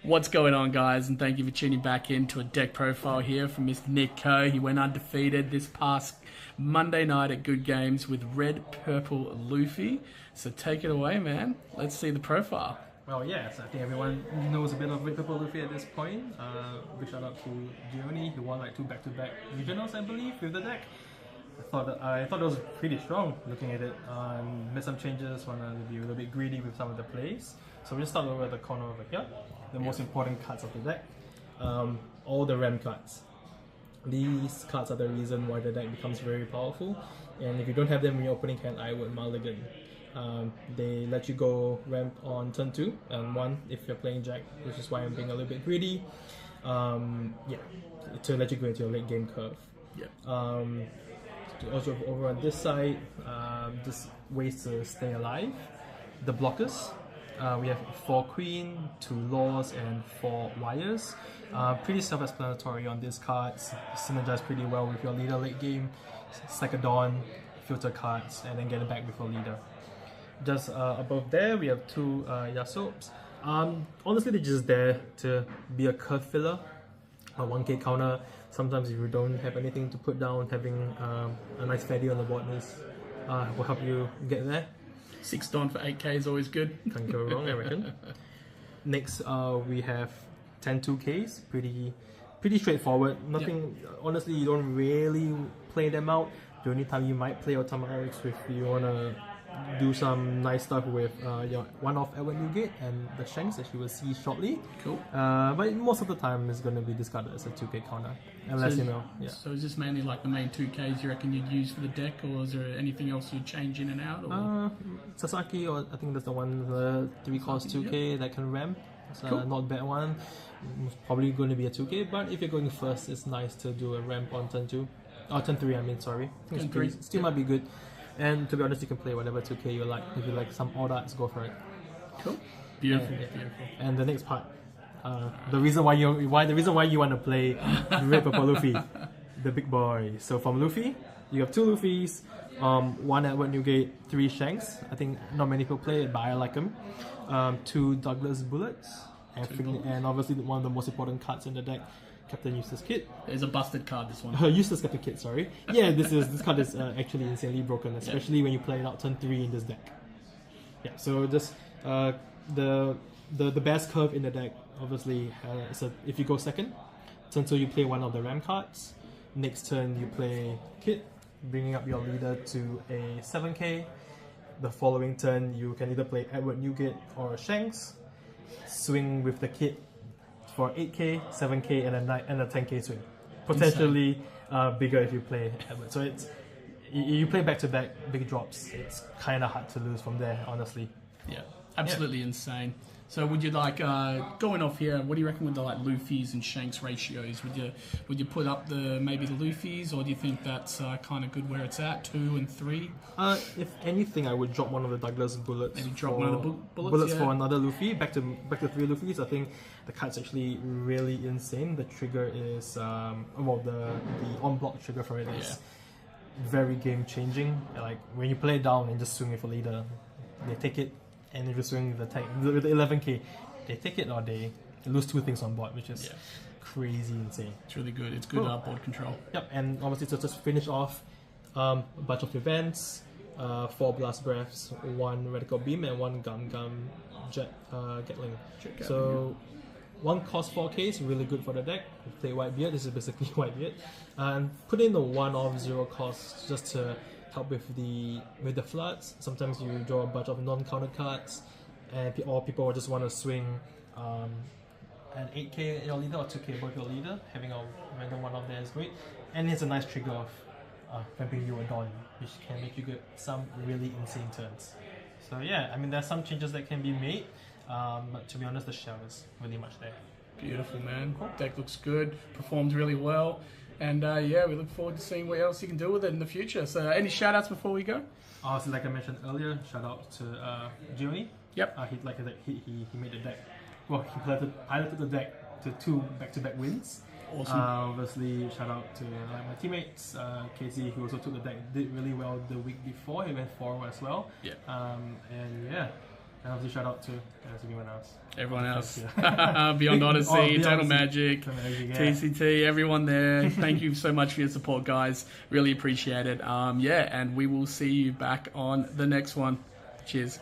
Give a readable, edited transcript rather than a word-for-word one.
What's going on, guys? And thank you for tuning back into a deck profile here from Mr. Nick Coe. He went undefeated this past Monday night at Good Games with Red Purple Luffy. So take it away, man. Let's see the profile. Well, yes, I think everyone knows a bit of Red Purple Luffy at this point. Big shout out to Gioni, who won like 2 back-to-back regionals, I believe, with the deck. I thought it was pretty strong looking at it. Made some changes, wanted to be a little bit greedy with some of the plays. So we'll start over at the corner over here. The most important cards of the deck. All the RAM cards. These cards are the reason why the deck becomes very powerful. And if you don't have them in your opening hand, I would mulligan. They let you go ramp on turn 2 and 1 if you're playing Jack, which is why I'm being a little bit greedy. To let you go into your late game curve. Also over on this side, just ways to stay alive. The blockers. We have 4 Queen, 2 Laws, and 4 Wires. Pretty self-explanatory on these cards. Synergize pretty well with your leader late game. Stack a Dawn, filter cards, and then get it back with your leader. Just above there, we have 2 Yasopes. Honestly, they're just there to be a curve filler, a 1k counter. Sometimes if you don't have anything to put down, having a nice fatty on the board will help you get there. 6 Dawn for 8k is always good. Can't go wrong, I reckon. Next, we have 10 2ks. Pretty straightforward. Nothing. Honestly, you don't really play them out. The only time you might play Otama Oryx if you wanna do some nice stuff with your one-off Edward Newgate and the Shanks, as you will see shortly. Cool. But most of the time, it's going to be discarded as a 2k counter, unless you know. Yeah. So is this mainly like the main 2ks you reckon you'd use for the deck, or is there anything else you'd change in and out? Or? Sasaki, or I think that's the one, the 3 cost 2k that can ramp. It's a not bad one. It's probably going to be a 2k, but if you're going first, it's nice to do a ramp on turn 2. Or turn 3, I mean, sorry. I think it's still might be good. And to be honest, you can play whatever 2k you like. If you like some odd arts, go for it. Cool. Beautiful. And the next part, the reason why you want to play Red Purple Luffy, the big boy. So from Luffy, you have 2 Luffys, 1 Edward Newgate, 3 Shanks. I think not many people play it, but I like them. 2 Douglas Bullets, and obviously one of the most important cards in the deck, Captain Useless Kit. It's a busted card, this one. Useless Captain Kit, sorry. Yeah, this card is actually insanely broken, especially when you play it out turn 3 in this deck. Yeah, so just the best curve in the deck, obviously, if you go second, turn 2 you play one of the RAM cards. Next turn you play Kit, bringing up your leader to a 7k. The following turn you can either play Edward Newgate or Shanks, swing with the Kit for 8k, 7k, and a 10k swing. Potentially bigger if you play Edward. So you play back-to-back big drops. It's kind of hard to lose from there, honestly. Yeah, absolutely insane. So would you like, going off here, what do you reckon with the like Luffy's and Shanks ratios? Would you put up maybe the Luffy's, or do you think that's kind of good where it's at, 2 and 3? If anything, I would drop one of the Douglas Bullets. Maybe drop one of the bullets for another Luffy. Back to 3 Luffys. I think the card's actually really insane. The trigger is the on-block trigger for it is very game-changing. Like when you play it down and just swing with a leader, they take it. And if you swing with the 11k, they take it or they lose 2 things on board, which is crazy insane. It's really good. It's good board control. Yep, and obviously to just finish off, a bunch of events, 4 Blast Breaths, 1 Radical Beam, and 1 Gum Gatling. So 1 cost 4k is really good for the deck. Play Whitebeard, this is basically Whitebeard. And put in the 1 off 0 cost just to help with the floods. Sometimes you draw a bunch of non-counter cards, and people will just want to swing an 8k your leader or 2k both your leader. Having a random one of there is great, and it's a nice trigger of vamping you a Dawn, which can make you get some really insane turns. So yeah, I mean there's some changes that can be made, but to be honest, the shell is really much there. Beautiful, man. Deck looks good, performed really well. And we look forward to seeing what else you can do with it in the future. So any shout outs before we go? So like I mentioned earlier, shout out to Gioni. Yep. He made the deck. Well, he piloted the deck to 2 back-to-back wins. Awesome. Obviously, shout out to my teammates. Casey, who also took the deck, did really well the week before. He went 4 as well. Yeah. And obviously shout out to everyone else. Everyone else. Yeah. Beyond Odyssey, Beyond Eternal Odyssey. Magic, Eternal Magic, yeah. TCT, everyone there. Thank you so much for your support, guys. Really appreciate it. And we will see you back on the next one. Cheers.